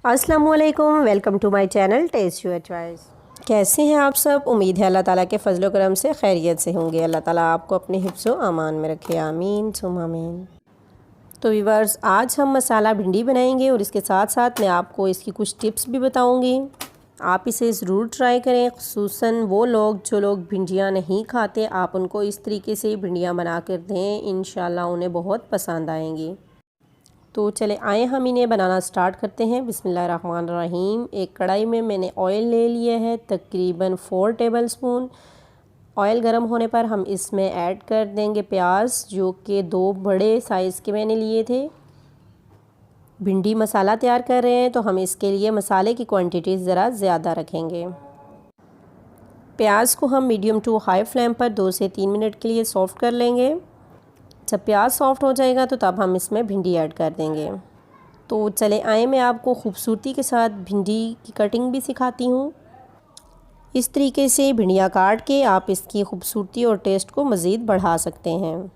अस्सलामुअलैकुम, welcome to my channel taste your choice. कैसे हैं आप सब? उम्मीद है अल्लाह ताला के फजल व करम से खैरियत से होंगे। अल्लाह ताला आपको अपने हिफ्ज़ व अमान में रखे, आमीन सुम आमीन। तो व्यूअर्स, आज हम मसाला भिंडी बनाएंगे और इसके साथ साथ मैं आपको इसकी कुछ टिप्स भी बताऊंगी। आप इसे ज़रूर ट्राई करें, ख़ुसूसन वो लोग जो लोग भिंडियाँ नहीं खाते, आप उनको इस तरीके से भिंडियाँ बना कर दें, इंशाल्लाह उन्हें बहुत पसंद आएंगी। तो चले आए हम इन्हें बनाना स्टार्ट करते हैं। बिस्मिल्लाहिर्रहमानिर्रहीम। एक कढ़ाई में मैंने ऑयल ले लिया है, तकरीबन 4 टेबलस्पून। ऑयल गर्म होने पर हम इसमें ऐड कर देंगे प्याज, जो कि 2 बड़े साइज़ के मैंने लिए थे। भिंडी मसाला तैयार कर रहे हैं तो हम इसके लिए मसाले की क्वांटिटी ज़रा ज़्यादा रखेंगे। प्याज को हम मीडियम टू हाई फ्लेम पर 2 से 3 मिनट के लिए सॉफ़्ट कर लेंगे। जब प्याज सॉफ्ट हो जाएगा तो तब हम इसमें भिंडी ऐड कर देंगे। तो चले आए, मैं आपको खूबसूरती के साथ भिंडी की कटिंग भी सिखाती हूँ। इस तरीके से भिंडियाँ काट के आप इसकी खूबसूरती और टेस्ट को मज़ीद बढ़ा सकते हैं।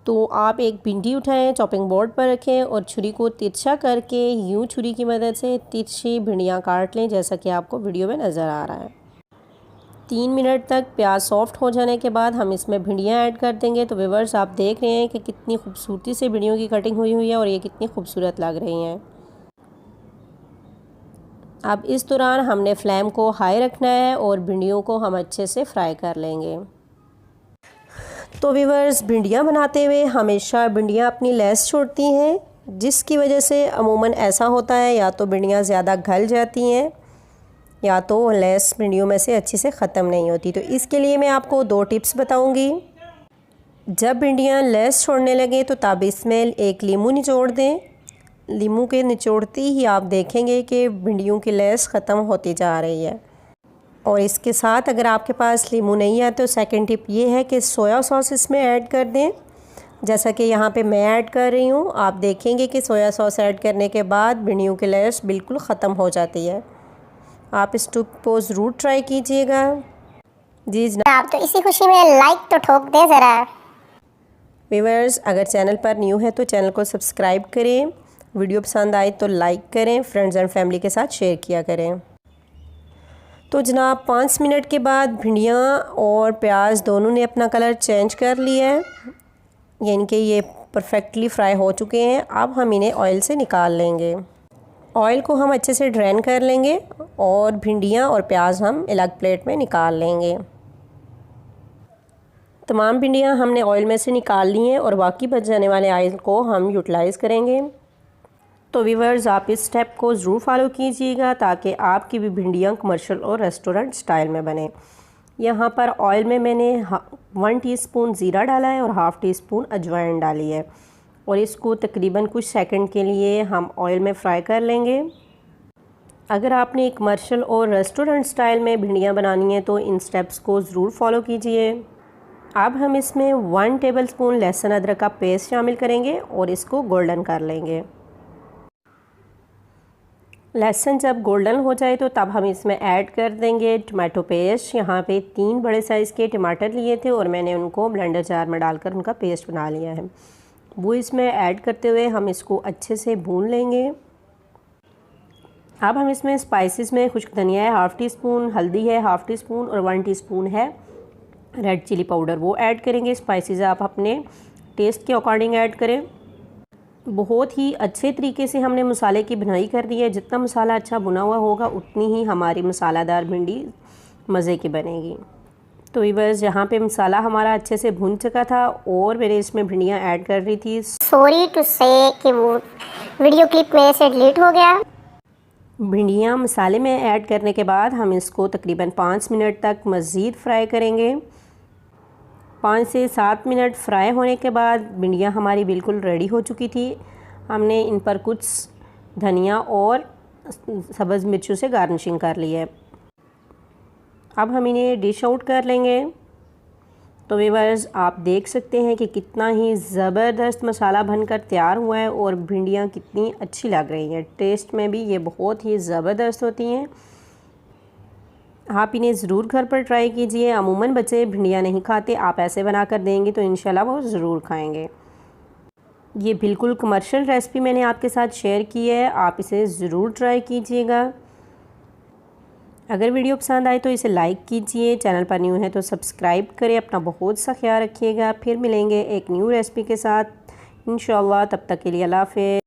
तो आप एक भिंडी उठाएं, चॉपिंग बोर्ड पर रखें और छुरी को तिरछा करके यूँ छुरी की मदद से तिरछी भिंडियाँ काट लें, जैसा कि आपको वीडियो में नज़र आ रहा है। 3 मिनट तक प्याज सॉफ्ट हो जाने के बाद हम इसमें भिंडियाँ ऐड कर देंगे। तो व्यूअर्स, आप देख रहे हैं कि कितनी खूबसूरती से भिंडियों की कटिंग हुई है और ये कितनी खूबसूरत लग रही हैं। अब इस दौरान हमने फ्लेम को हाई रखना है और भिंडियों को हम अच्छे से फ्राई कर लेंगे। तो व्यूअर्स, भिंडियाँ बनाते हुए हमेशा भिंडियाँ अपनी लेस छोड़ती हैं, जिसकी वजह से अमूमन ऐसा होता है या तो भिंडियाँ ज़्यादा गल जाती हैं या तो लेस भिंडियों में से अच्छे से ख़त्म नहीं होती। तो इसके लिए मैं आपको 2 टिप्स बताऊंगी। जब भिंडियाँ लेस छोड़ने लगें तो तब इसमें एक लीमू निचोड़ दें। लीमू के निचोड़ते ही आप देखेंगे कि भिंडियों की लेस ख़त्म होती जा रही है। और इसके साथ अगर आपके पास लीमू नहीं है तो सेकंड टिप ये है कि सोया सॉस इसमें ऐड कर दें, जैसा कि यहाँ पे मैं ऐड कर रही हूँ। आप देखेंगे कि सोया सॉस ऐड करने के बाद भिंडियों की लेस बिल्कुल ख़त्म हो जाती है। आप इस टिप को ज़रूर ट्राई कीजिएगा। जी आप तो इसी खुशी में लाइक तो ठोक दें ज़रा। व्यूअर्स, अगर चैनल पर न्यू है तो चैनल को सब्सक्राइब करें, वीडियो पसंद आए तो लाइक करें, फ्रेंड्स एंड फैमिली के साथ शेयर किया करें। तो जनाब, 5 मिनट के बाद भिंडियाँ और प्याज दोनों ने अपना कलर चेंज कर लिया है, यानी कि ये परफेक्टली फ्राई हो चुके हैं। अब हम इन्हें ऑयल से निकाल लेंगे। ऑयल को हम अच्छे से ड्रेन कर लेंगे और भिंडियाँ और प्याज हम अलग प्लेट में निकाल लेंगे। तमाम भिंडियाँ हमने ऑयल में से निकाल ली हैं और बाकी बच जाने वाले ऑयल को हम यूटिलाइज़ करेंगे। तो व्यूअर्स, आप इस स्टेप को ज़रूर फॉलो कीजिएगा ताकि आपकी भी भिंडियाँ कमर्शियल और रेस्टोरेंट स्टाइल में बने। यहाँ पर ऑयल में मैंने 1 टीस्पून ज़ीरा डाला है और हाफ़ टी स्पून अजवाइन डाली है और इसको तकरीबन कुछ सेकंड के लिए हम ऑयल में फ्राई कर लेंगे। अगर आपने कमर्शियल और रेस्टोरेंट स्टाइल में भिंडियाँ बनानी है तो इन स्टेप्स को ज़रूर फॉलो कीजिए। अब हम इसमें 1 टेबलस्पून लहसुन अदरक का पेस्ट शामिल करेंगे और इसको गोल्डन कर लेंगे। लहसुन जब गोल्डन हो जाए तो तब हम इसमें ऐड कर देंगे टमाटो पेस्ट। यहाँ पे 3 बड़े साइज़ के टमाटर लिए थे और मैंने उनको ब्लेंडर जार में डालकर उनका पेस्ट बना लिया है। वो इसमें ऐड करते हुए हम इसको अच्छे से भून लेंगे। अब हम इसमें स्पाइसेस में खुश्क धनिया है हाफ़ टी स्पून, हल्दी है हाफ़ टी स्पून और 1 टीस्पून है रेड चिली पाउडर, वो ऐड करेंगे। स्पाइसेस आप अपने टेस्ट के अकॉर्डिंग ऐड करें। बहुत ही अच्छे तरीके से हमने मसाले की बुनाई कर दी है। जितना मसाला अच्छा भुना हुआ होगा उतनी ही हमारी मसालादार भिंडी मज़े की बनेगी। तो व्यूअर्स, यहाँ पे मसाला हमारा अच्छे से भुन चुका था और मैंने इसमें भिंडियाँ ऐड कर रही थी। सॉरी टू से कि वो वीडियो क्लिप मेरे से डिलीट हो गया। भिंडियाँ मसाले में ऐड करने के बाद हम इसको तकरीबन 5 मिनट तक मज़ीद फ्राई करेंगे। 5 से 7 मिनट फ्राई होने के बाद भिंडियाँ हमारी बिल्कुल रेडी हो चुकी थी। हमने इन पर कुछ धनिया और सब्ज़ मिर्चों से गार्निशिंग कर ली है। अब हम इन्हें डिश आउट कर लेंगे। तो व्यूअर्स, आप देख सकते हैं कि कितना ही ज़बरदस्त मसाला बनकर तैयार हुआ है और भिंडियाँ कितनी अच्छी लग रही हैं। टेस्ट में भी ये बहुत ही ज़बरदस्त होती हैं। आप इन्हें ज़रूर घर पर ट्राई कीजिए। अमूमन बच्चे भिंडियाँ नहीं खाते, आप ऐसे बना कर देंगे तो इंशाल्लाह वो ज़रूर खाएंगे। ये बिल्कुल कमर्शियल रेसिपी मैंने आपके साथ शेयर की है, आप इसे ज़रूर ट्राई कीजिएगा। अगर वीडियो पसंद आए तो इसे लाइक कीजिए, चैनल पर न्यू है तो सब्सक्राइब करें। अपना बहुत सा ख्याल रखिएगा। फिर मिलेंगे एक न्यू रेसिपी के साथ इंशाअल्लाह। तब तक के लिए अल्लाह हाफ़िज़।